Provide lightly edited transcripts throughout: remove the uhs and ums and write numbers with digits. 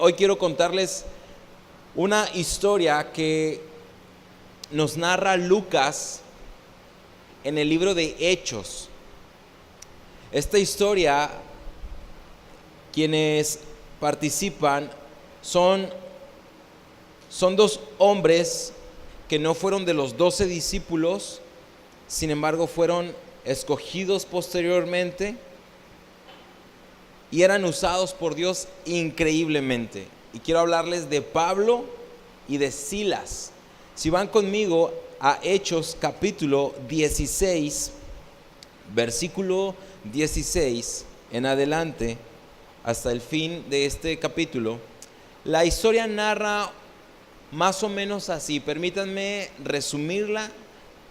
Hoy quiero contarles una historia que nos narra Lucas en el libro de Hechos. Esta historia, quienes participan son dos hombres que no fueron de los 12 discípulos, sin embargo fueron escogidos posteriormente y eran usados por Dios increíblemente. Y quiero hablarles de Pablo y de Silas. Si van conmigo a Hechos capítulo 16, versículo 16 en adelante, hasta el fin de este capítulo, la historia narra más o menos así. Permítanme resumirla.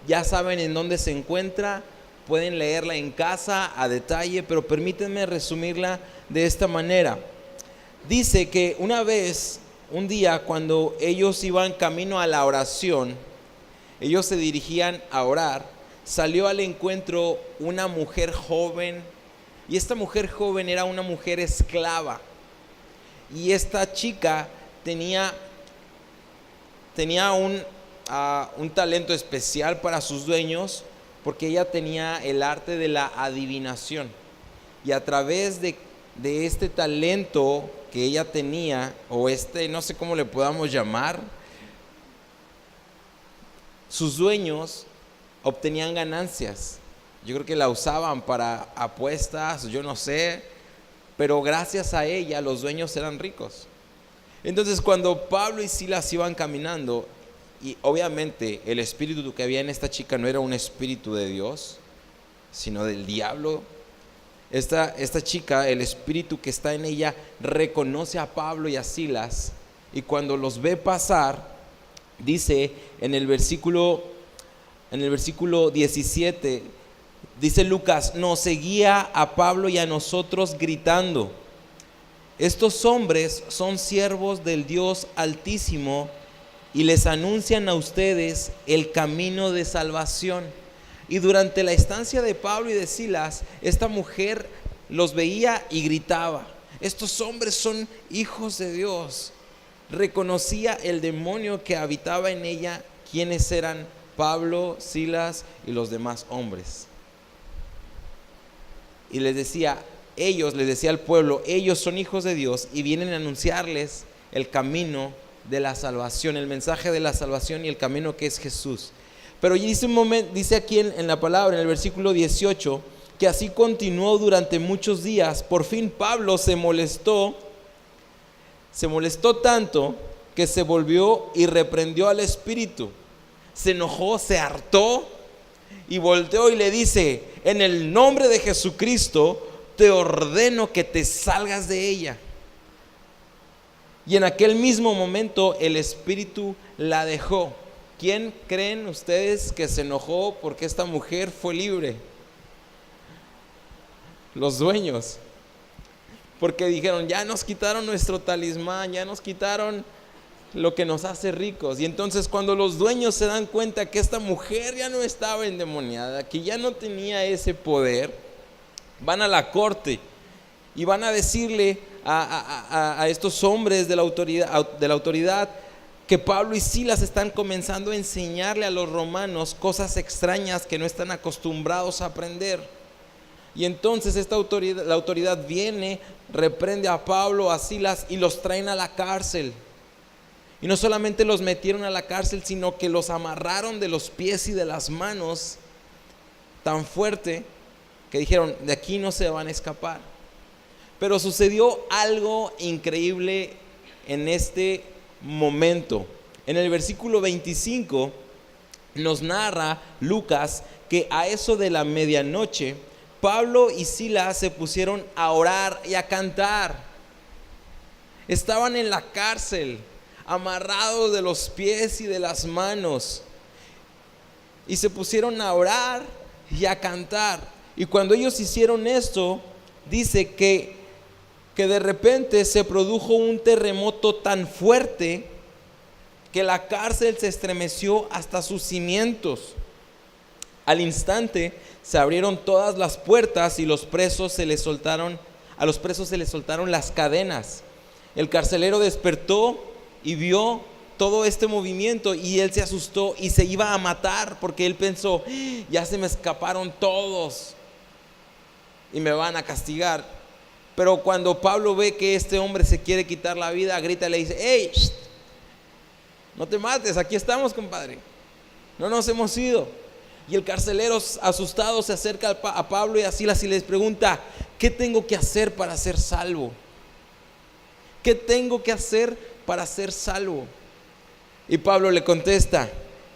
Ya saben en dónde se encuentra, pueden leerla en casa a detalle, pero permítanme resumirla de esta manera. Dice que un día, cuando ellos iban camino a la oración, ellos se dirigían a orar, salió al encuentro una mujer joven, y esta mujer joven era una mujer esclava, y esta chica tenía un talento especial para sus dueños, porque ella tenía el arte de la adivinación, y a través de este talento que ella tenía, o no sé cómo le podamos llamar, sus dueños obtenían ganancias. Yo creo que la usaban para apuestas, yo no sé, pero gracias a ella los dueños eran ricos. Entonces, cuando Pablo y Silas iban caminando, y obviamente el espíritu que había en esta chica no era un espíritu de Dios, sino del diablo. Esta chica, el espíritu que está en ella, reconoce a Pablo y a Silas, y cuando los ve pasar, dice en el versículo 17, dice Lucas: nos seguía a Pablo y a nosotros gritando: estos hombres son siervos del Dios Altísimo y les anuncian a ustedes el camino de salvación. Y durante la estancia de Pablo y de Silas, esta mujer los veía y gritaba: estos hombres son hijos de Dios. Reconocía el demonio que habitaba en ella, quienes eran Pablo, Silas y los demás hombres. Y les decía al pueblo: ellos son hijos de Dios y vienen a anunciarles el camino de la salvación, el mensaje de la salvación y el camino que es Jesús. Pero dice aquí en la palabra, en el versículo 18, que así continuó durante muchos días. Por fin Pablo se molestó tanto que se volvió y reprendió al espíritu. Se enojó, se hartó y volteó y le dice: en el nombre de Jesucristo te ordeno que te salgas de ella. Y en aquel mismo momento el espíritu la dejó. ¿Quién creen ustedes que se enojó porque esta mujer fue libre? Los dueños. Porque dijeron: ya nos quitaron nuestro talismán, ya nos quitaron lo que nos hace ricos. Y entonces, cuando los dueños se dan cuenta que esta mujer ya no estaba endemoniada, que ya no tenía ese poder, van a la corte y van a decirle a estos hombres de la autoridad que Pablo y Silas están comenzando a enseñarle a los romanos cosas extrañas que no están acostumbrados a aprender. Y entonces la autoridad viene, reprende a Pablo, a Silas, y los traen a la cárcel. Y no solamente los metieron a la cárcel, sino que los amarraron de los pies y de las manos tan fuerte que dijeron: de aquí no se van a escapar. Pero sucedió algo increíble en este momento. En el versículo 25 nos narra Lucas que a eso de la medianoche Pablo y Silas se pusieron a orar y a cantar. Estaban en la cárcel, amarrados de los pies y de las manos, y se pusieron a orar y a cantar. Y cuando ellos hicieron esto, dice que de repente se produjo un terremoto tan fuerte que la cárcel se estremeció hasta sus cimientos. Al instante se abrieron todas las puertas y a los presos se les soltaron las cadenas. El carcelero despertó y vio todo este movimiento y él se asustó y se iba a matar porque él pensó, ya se me escaparon todos y me van a castigar. Pero cuando Pablo ve que este hombre se quiere quitar la vida, grita y le dice, hey, no te mates, aquí estamos, compadre, no nos hemos ido. Y el carcelero asustado se acerca a Pablo y a Silas y les pregunta, ¿qué tengo que hacer para ser salvo? ¿Qué tengo que hacer para ser salvo? Y Pablo le contesta,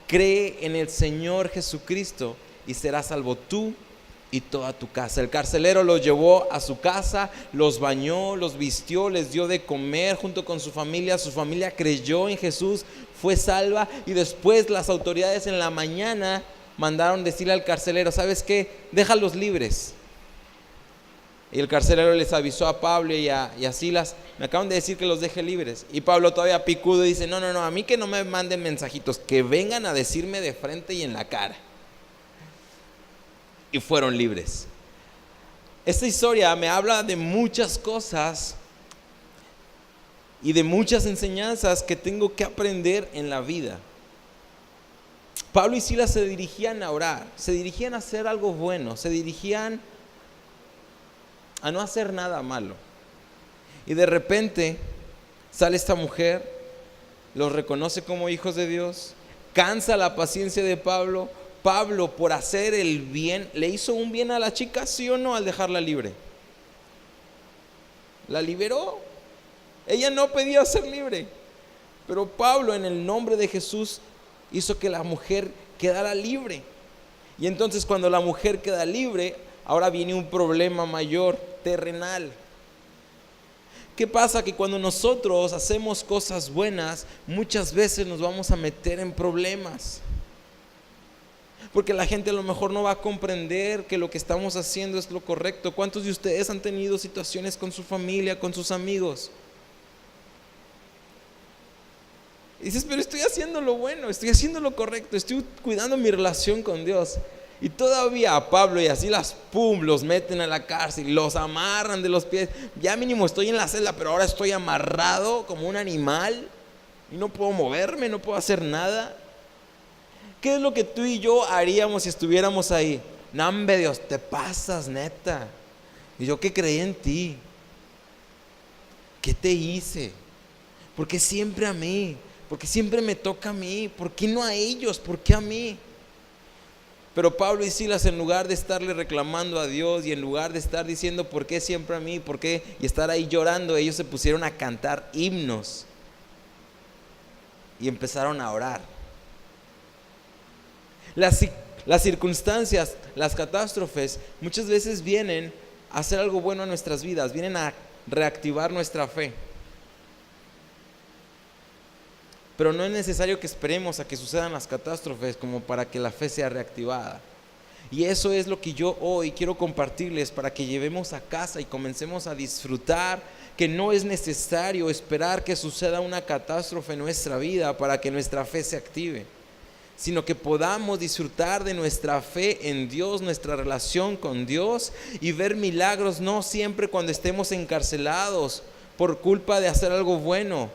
cree en el Señor Jesucristo y serás salvo tú y toda tu casa. El carcelero los llevó a su casa, los bañó, los vistió, les dio de comer junto con su familia creyó en Jesús, fue salva. Y después las autoridades en la mañana mandaron decirle al carcelero, ¿sabes qué? Déjalos libres. Y el carcelero les avisó a Pablo y a Silas, me acaban de decir que los deje libres. Y Pablo todavía picudo dice, no, a mí que no me manden mensajitos, que vengan a decirme de frente y en la cara. Y fueron libres. Esta historia me habla de muchas cosas y de muchas enseñanzas que tengo que aprender en la vida. Pablo y Silas se dirigían a orar, se dirigían a hacer algo bueno, se dirigían a no hacer nada malo. Y de repente sale esta mujer, los reconoce como hijos de Dios, cansa la paciencia de Pablo. Pablo, por hacer el bien, le hizo un bien a la chica, ¿sí o no? Al dejarla libre, la liberó. Ella no pedía ser libre, pero Pablo, en el nombre de Jesús, hizo que la mujer quedara libre. Y entonces cuando la mujer queda libre, ahora viene un problema mayor, terrenal. ¿Qué pasa? Que cuando nosotros hacemos cosas buenas, muchas veces nos vamos a meter en problemas. Porque la gente a lo mejor no va a comprender que lo que estamos haciendo es lo correcto. ¿Cuántos de ustedes han tenido situaciones con su familia, con sus amigos? Y dices, pero estoy haciendo lo bueno, estoy haciendo lo correcto, estoy cuidando mi relación con Dios. Y todavía a Pablo y a Silas, los meten a la cárcel, los amarran de los pies. Ya mínimo estoy en la celda, pero ahora estoy amarrado como un animal y no puedo moverme, no puedo hacer nada. ¿Qué es lo que tú y yo haríamos si estuviéramos ahí? No, hombre, Dios, te pasas, neta. Y yo que creí en ti. ¿Qué te hice? ¿Por qué siempre a mí? ¿Por qué siempre me toca a mí? ¿Por qué no a ellos? ¿Por qué a mí? Pero Pablo y Silas, en lugar de estarle reclamando a Dios y en lugar de estar diciendo ¿por qué siempre a mí? ¿Por qué? Y estar ahí llorando, ellos se pusieron a cantar himnos y empezaron a orar. Las circunstancias, las catástrofes, muchas veces vienen a hacer algo bueno en nuestras vidas, vienen a reactivar nuestra fe. Pero no es necesario que esperemos a que sucedan las catástrofes como para que la fe sea reactivada. Y eso es lo que yo hoy quiero compartirles para que llevemos a casa y comencemos a disfrutar que no es necesario esperar que suceda una catástrofe en nuestra vida para que nuestra fe se active, sino que podamos disfrutar de nuestra fe en Dios, nuestra relación con Dios y ver milagros no siempre cuando estemos encarcelados por culpa de hacer algo bueno,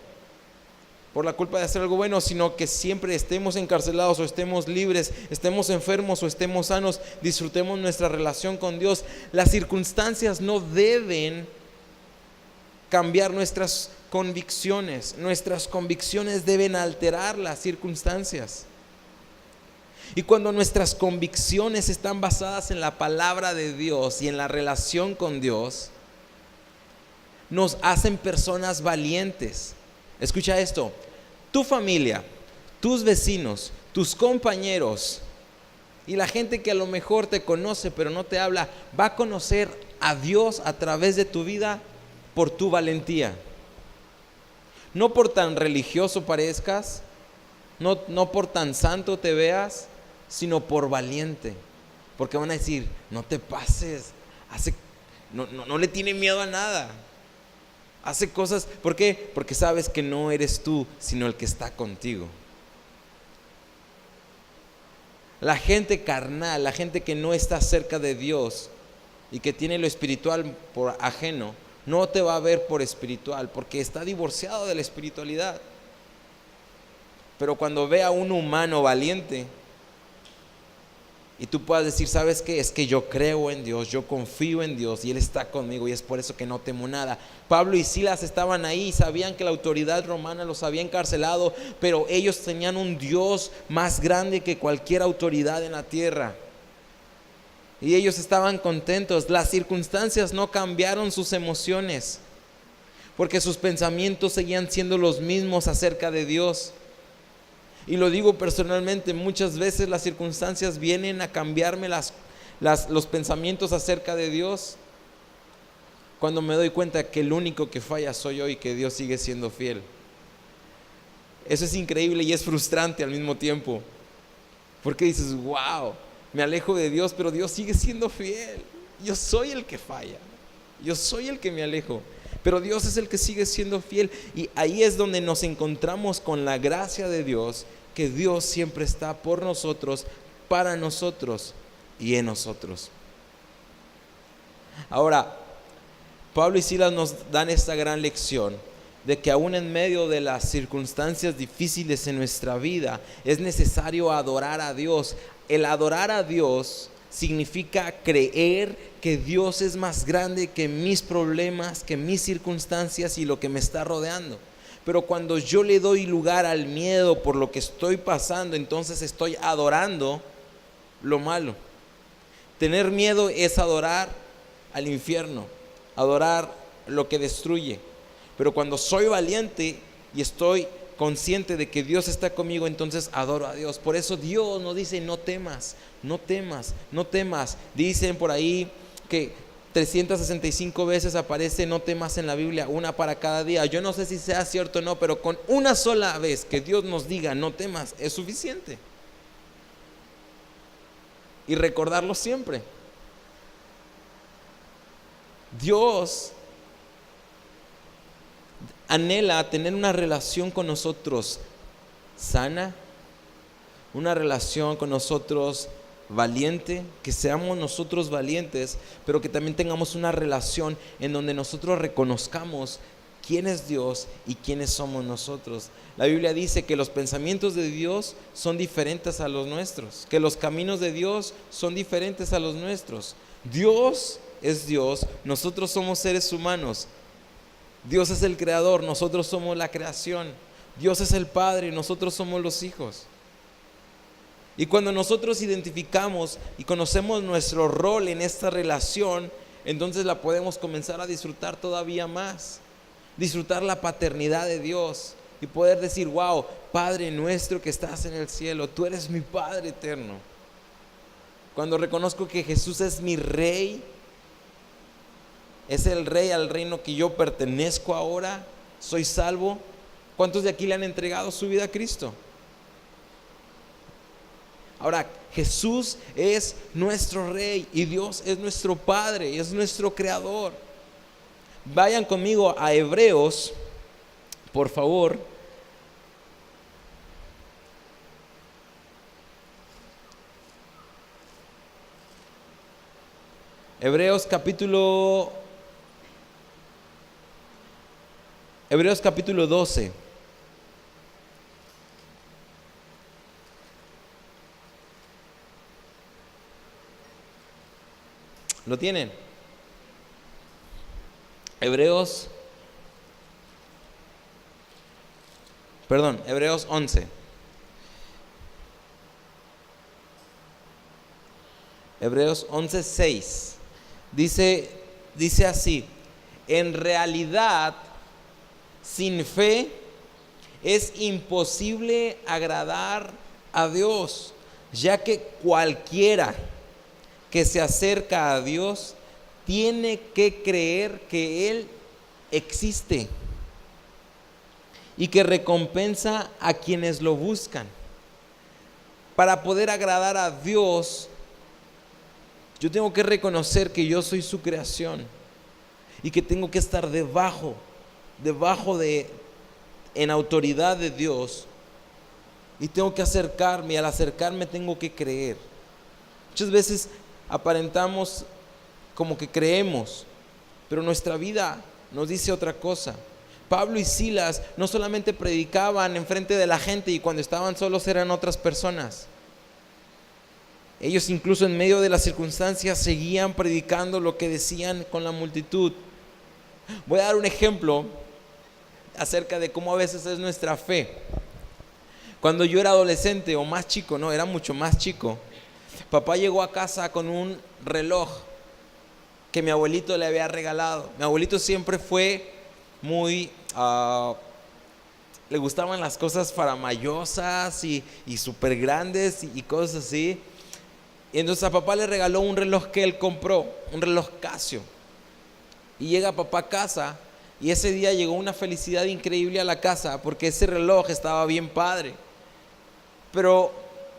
sino que siempre estemos encarcelados o estemos libres, estemos enfermos o estemos sanos, disfrutemos nuestra relación con Dios. Las circunstancias no deben cambiar nuestras convicciones deben alterar las circunstancias. Y cuando nuestras convicciones están basadas en la palabra de Dios y en la relación con Dios, nos hacen personas valientes. Escucha esto, tu familia, tus vecinos, tus compañeros y la gente que a lo mejor te conoce pero no te habla, va a conocer a Dios a través de tu vida por tu valentía. No por tan religioso parezcas, no por tan santo te veas, sino por valiente. Porque van a decir, no te pases, no le tiene miedo a nada. Hace cosas, ¿por qué? Porque sabes que no eres tú, sino el que está contigo. La gente carnal, la gente que no está cerca de Dios y que tiene lo espiritual por ajeno, no te va a ver por espiritual, porque está divorciado de la espiritualidad. Pero cuando ve a un humano valiente y tú puedas decir, ¿sabes qué? Es que yo creo en Dios, yo confío en Dios y Él está conmigo y es por eso que no temo nada. Pablo y Silas estaban ahí, sabían que la autoridad romana los había encarcelado, pero ellos tenían un Dios más grande que cualquier autoridad en la tierra. Y ellos estaban contentos. Las circunstancias no cambiaron sus emociones, porque sus pensamientos seguían siendo los mismos acerca de Dios. Y lo digo personalmente, muchas veces las circunstancias vienen a cambiarme los pensamientos acerca de Dios, cuando me doy cuenta que el único que falla soy yo y que Dios sigue siendo fiel. Eso es increíble y es frustrante al mismo tiempo, porque dices, wow, me alejo de Dios, pero Dios sigue siendo fiel. Yo soy el que falla, yo soy el que me alejo, pero Dios es el que sigue siendo fiel. Y ahí es donde nos encontramos con la gracia de Dios, que Dios siempre está por nosotros, para nosotros y en nosotros. Ahora, Pablo y Silas nos dan esta gran lección de que aún en medio de las circunstancias difíciles en nuestra vida es necesario adorar a Dios. El adorar a Dios significa creer que Dios es más grande que mis problemas, que mis circunstancias y lo que me está rodeando. Pero cuando yo le doy lugar al miedo por lo que estoy pasando, entonces estoy adorando lo malo. Tener miedo es adorar al infierno, adorar lo que destruye. Pero cuando soy valiente y estoy consciente de que Dios está conmigo, entonces adoro a Dios. Por eso Dios nos dice, no temas, no temas, no temas. Dicen por ahí que 365 veces aparece no temas en la Biblia, una para cada día. Yo no sé si sea cierto o no, pero con una sola vez que Dios nos diga no temas es suficiente. Y recordarlo siempre. Dios anhela tener una relación con nosotros sana, una relación con nosotros valiente, que seamos nosotros valientes, pero que también tengamos una relación en donde nosotros reconozcamos quién es Dios y quiénes somos nosotros. La Biblia dice que los pensamientos de Dios son diferentes a los nuestros, que los caminos de Dios son diferentes a los nuestros. Dios es Dios, nosotros somos seres humanos. Dios es el creador, nosotros somos la creación. Dios es el Padre, nosotros somos los hijos. Y cuando nosotros identificamos y conocemos nuestro rol en esta relación, entonces la podemos comenzar a disfrutar todavía más. Disfrutar la paternidad de Dios y poder decir, wow, Padre nuestro que estás en el cielo, tú eres mi Padre eterno. Cuando reconozco que Jesús es mi Rey, es el Rey al reino que yo pertenezco ahora, soy salvo. ¿Cuántos de aquí le han entregado su vida a Cristo? Ahora, Jesús es nuestro Rey y Dios es nuestro Padre, es nuestro Creador. Vayan conmigo a Hebreos, por favor. Hebreos capítulo 12. ¿Lo tienen? Hebreos 11. Hebreos 11:6. Dice así: en realidad, sin fe es imposible agradar a Dios, ya que cualquiera que se acerca a Dios tiene que creer que Él existe y que recompensa a quienes lo buscan. Para poder agradar a Dios, yo tengo que reconocer que yo soy su creación y que tengo que estar debajo en autoridad de Dios, y tengo que acercarme, y al acercarme tengo que creer. Muchas veces aparentamos como que creemos, pero nuestra vida nos dice otra cosa. Pablo y Silas no solamente predicaban enfrente de la gente y cuando estaban solos eran otras personas. Ellos incluso en medio de las circunstancias seguían predicando lo que decían con la multitud. Voy a dar un ejemplo acerca de cómo a veces es nuestra fe. Cuando yo era adolescente o más chico, no, era mucho más chico, papá llegó a casa con un reloj que mi abuelito le había regalado. Mi abuelito siempre fue muy, le gustaban las cosas faramayosas y súper grandes y cosas así. Y entonces a papá le regaló un reloj que él compró, un reloj Casio. Y llega papá a casa y ese día llegó una felicidad increíble a la casa porque ese reloj estaba bien padre. Pero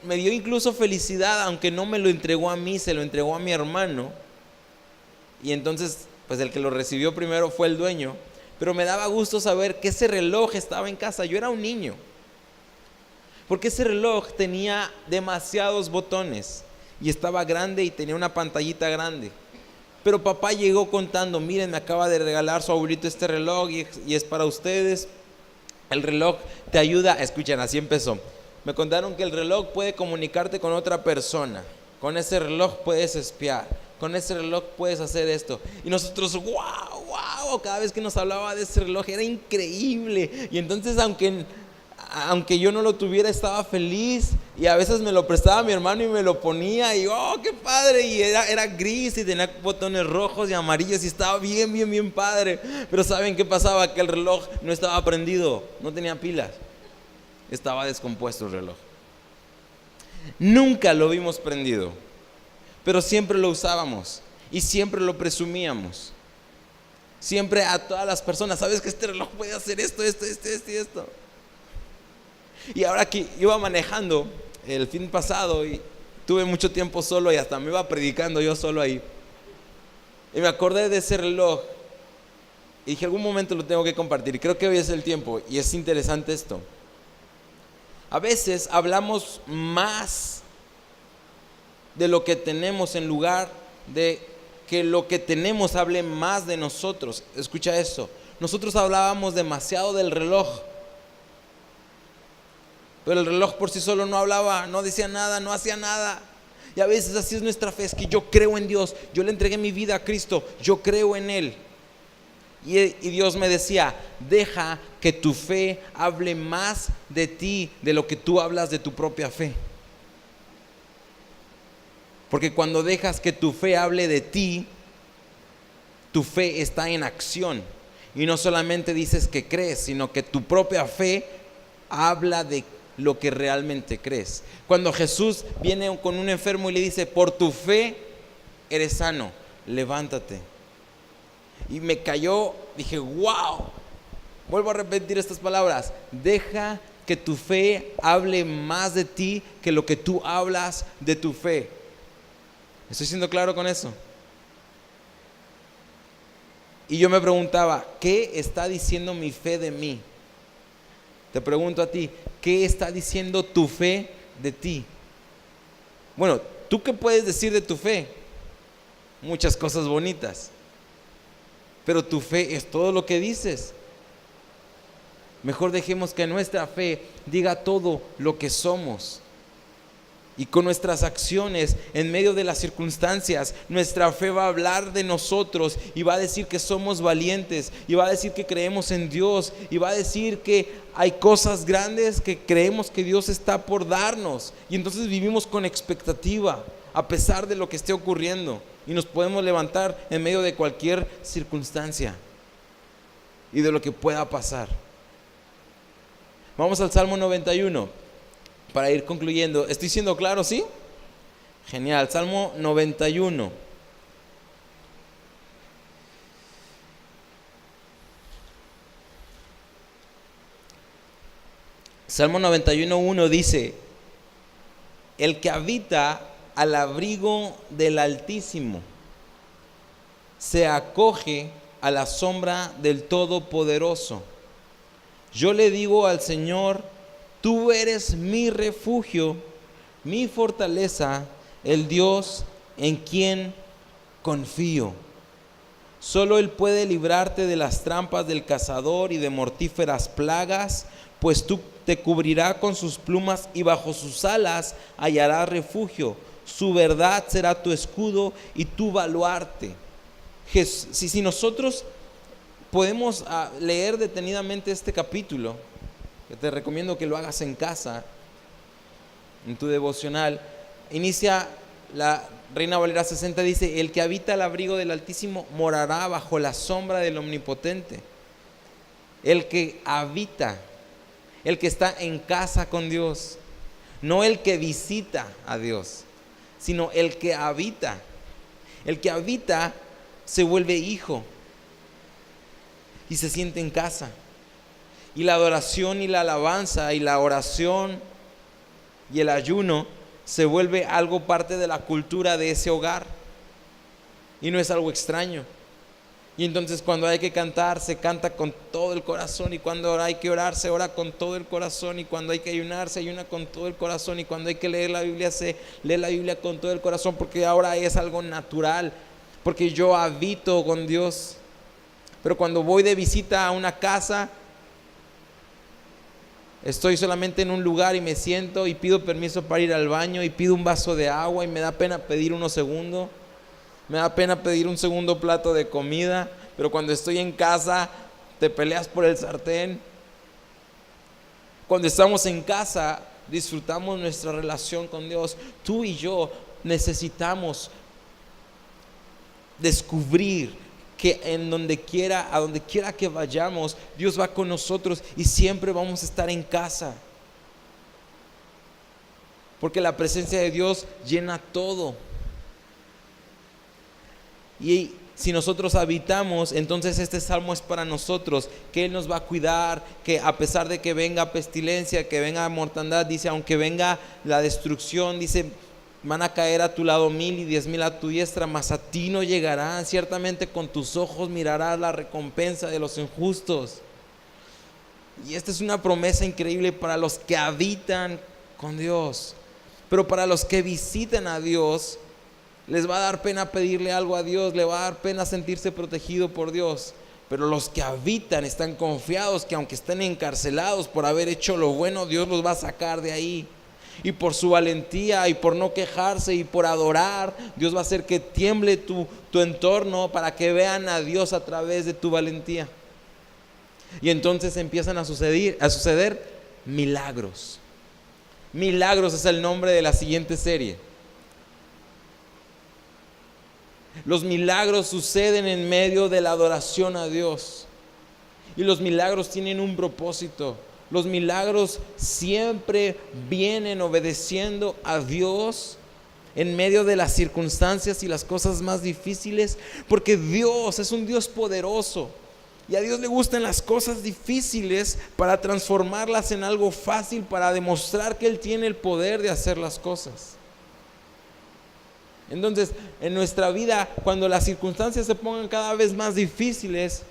me dio incluso felicidad, aunque no me lo entregó a mí, se lo entregó a mi hermano. Y entonces, pues el que lo recibió primero fue el dueño. Pero me daba gusto saber que ese reloj estaba en casa. Yo era un niño. Porque ese reloj tenía demasiados botones. Y estaba grande y tenía una pantallita grande. Pero papá llegó contando, miren, me acaba de regalar su abuelito este reloj y es para ustedes. El reloj te ayuda, escuchen, así empezó. Me contaron que el reloj puede comunicarte con otra persona. Con ese reloj puedes espiar. Con ese reloj puedes hacer esto. Y nosotros, wow, cada vez que nos hablaba de ese reloj era increíble. Y entonces aunque yo no lo tuviera, estaba feliz. Y a veces me lo prestaba mi hermano y me lo ponía. Y qué padre. Y era gris y tenía botones rojos y amarillos. Y estaba bien padre. Pero ¿saben qué pasaba? Que el reloj no estaba prendido. No tenía pilas. Estaba descompuesto el reloj. Nunca lo vimos prendido. Pero siempre lo usábamos. Y siempre lo presumíamos. Siempre a todas las personas. ¿Sabes que este reloj puede hacer esto y esto? Y ahora que iba manejando el fin pasado y tuve mucho tiempo solo y hasta me iba predicando yo solo ahí. Y me acordé de ese reloj y dije, algún momento lo tengo que compartir. Y creo que hoy es el tiempo y es interesante esto. A veces hablamos más de lo que tenemos en lugar de que lo que tenemos hable más de nosotros. Escucha eso. Nosotros hablábamos demasiado del reloj. Pero el reloj por sí solo no hablaba, no decía nada, no hacía nada. Y a veces así es nuestra fe, es que yo creo en Dios, yo le entregué mi vida a Cristo, yo creo en Él. Y Dios me decía, deja que tu fe hable más de ti, de lo que tú hablas de tu propia fe. Porque cuando dejas que tu fe hable de ti, tu fe está en acción. Y no solamente dices que crees, sino que tu propia fe habla de lo que realmente crees. Cuando Jesús viene con un enfermo y le dice, por tu fe eres sano, levántate. Y me cayó, dije, wow. Vuelvo a repetir estas palabras. Deja que tu fe hable más de ti que lo que tú hablas de tu fe. ¿Estoy siendo claro con eso? Y yo me preguntaba, ¿qué está diciendo mi fe de mí? Te pregunto a ti, ¿qué está diciendo tu fe de ti? Bueno, ¿tú qué puedes decir de tu fe? Muchas cosas bonitas. Pero tu fe es todo lo que dices. Mejor dejemos que nuestra fe diga todo lo que somos. Y con nuestras acciones, en medio de las circunstancias, nuestra fe va a hablar de nosotros y va a decir que somos valientes, y va a decir que creemos en Dios, y va a decir que hay cosas grandes que creemos que Dios está por darnos. Y entonces vivimos con expectativa, a pesar de lo que esté ocurriendo, y nos podemos levantar en medio de cualquier circunstancia y de lo que pueda pasar. Vamos al Salmo 91. Para ir concluyendo, ¿estoy siendo claro, sí? Genial, Salmo 91. Salmo 91:1 dice, el que habita al abrigo del Altísimo se acoge a la sombra del Todopoderoso. Yo le digo al Señor, tú eres mi refugio, mi fortaleza, el Dios en quien confío. Solo Él puede librarte de las trampas del cazador y de mortíferas plagas, pues tú te cubrirá con sus plumas y bajo sus alas hallarás refugio. Su verdad será tu escudo y tu baluarte. Si nosotros podemos leer detenidamente este capítulo, que te recomiendo que lo hagas en casa, en tu devocional, inicia la Reina Valera 60, dice: el que habita al abrigo del Altísimo morará bajo la sombra del Omnipotente. El que habita, el que está en casa con Dios, no el que visita a Dios, sino el que habita. El que habita se vuelve hijo y se siente en casa. Y la adoración y la alabanza y la oración y el ayuno se vuelve algo parte de la cultura de ese hogar. Y no es algo extraño. Y entonces cuando hay que cantar, se canta con todo el corazón. Y cuando hay que orar, se ora con todo el corazón. Y cuando hay que ayunar, se ayuna con todo el corazón. Y cuando hay que leer la Biblia, se lee la Biblia con todo el corazón. Porque ahora es algo natural. Porque yo habito con Dios. Pero cuando voy de visita a una casa, estoy solamente en un lugar y me siento y pido permiso para ir al baño y pido un vaso de agua y me da pena pedir uno segundo. Me da pena pedir un segundo plato de comida, pero cuando estoy en casa te peleas por el sartén. Cuando estamos en casa disfrutamos nuestra relación con Dios. Tú y yo necesitamos descubrir que a donde quiera que vayamos, Dios va con nosotros y siempre vamos a estar en casa. Porque la presencia de Dios llena todo. Y si nosotros habitamos, entonces este salmo es para nosotros, que Él nos va a cuidar, que a pesar de que venga pestilencia, que venga mortandad, dice, aunque venga la destrucción, dice, van a caer a tu lado 1000 y 10,000 a tu diestra, mas a ti no llegarán. Ciertamente con tus ojos mirarás la recompensa de los injustos. Y esta es una promesa increíble para los que habitan con Dios. Pero para los que visitan a Dios, les va a dar pena pedirle algo a Dios, le va a dar pena sentirse protegido por Dios. Pero los que habitan están confiados que aunque estén encarcelados por haber hecho lo bueno, Dios los va a sacar de ahí. Y por su valentía y por no quejarse y por adorar, Dios va a hacer que tiemble tu entorno para que vean a Dios a través de tu valentía. Y entonces empiezan a suceder milagros. Milagros es el nombre de la siguiente serie. Los milagros suceden en medio de la adoración a Dios. Y los milagros tienen un propósito. Los milagros siempre vienen obedeciendo a Dios en medio de las circunstancias y las cosas más difíciles, porque Dios es un Dios poderoso y a Dios le gustan las cosas difíciles para transformarlas en algo fácil, para demostrar que Él tiene el poder de hacer las cosas. Entonces, en nuestra vida, cuando las circunstancias se pongan cada vez más difíciles,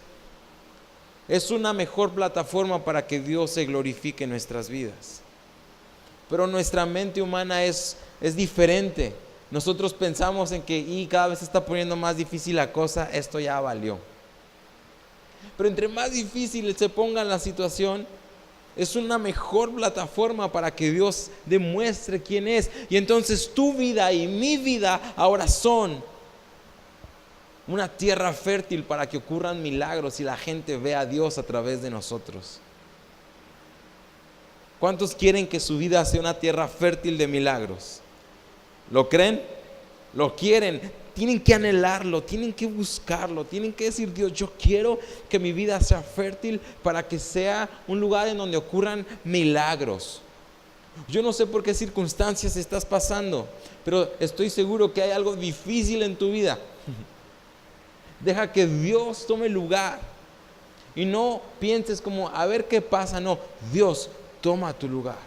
es una mejor plataforma para que Dios se glorifique en nuestras vidas. Pero nuestra mente humana es diferente. Nosotros pensamos en que cada vez se está poniendo más difícil la cosa, esto ya valió. Pero entre más difícil se ponga la situación, es una mejor plataforma para que Dios demuestre quién es. Y entonces tu vida y mi vida ahora son una tierra fértil para que ocurran milagros y la gente vea a Dios a través de nosotros. ¿Cuántos quieren que su vida sea una tierra fértil de milagros? ¿Lo creen? ¿Lo quieren? Tienen que anhelarlo, tienen que buscarlo, tienen que decir: Dios, yo quiero que mi vida sea fértil para que sea un lugar en donde ocurran milagros. Yo no sé por qué circunstancias estás pasando, pero estoy seguro que hay algo difícil en tu vida. Deja que Dios tome lugar y no pienses como a ver qué pasa. No, Dios toma tu lugar.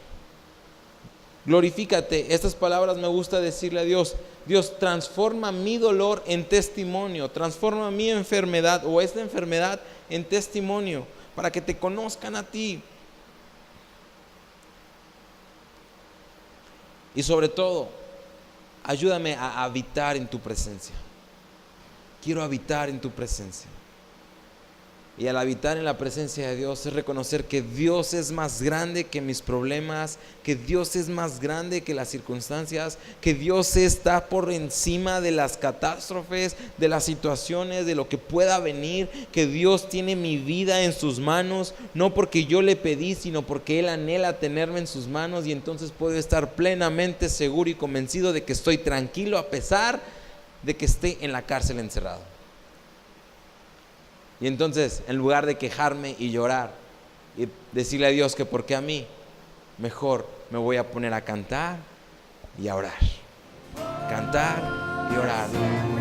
Glorifícate. Estas palabras me gusta decirle a Dios: Dios, transforma mi dolor en testimonio, transforma mi enfermedad o esta enfermedad en testimonio para que te conozcan a ti. Y sobre todo, ayúdame a habitar en tu presencia. quiero habitar en tu presencia. Y al habitar en la presencia de Dios es reconocer que Dios es más grande que mis problemas, que Dios es más grande que las circunstancias, que Dios está por encima de las catástrofes, de las situaciones, de lo que pueda venir, que Dios tiene mi vida en sus manos, no porque yo le pedí, sino porque Él anhela tenerme en sus manos, y entonces puedo estar plenamente seguro y convencido de que estoy tranquilo a pesar de que esté en la cárcel encerrado. Y entonces, en lugar de quejarme y llorar y decirle a Dios que por qué a mí, mejor me voy a poner a cantar y a orar. Cantar y orar.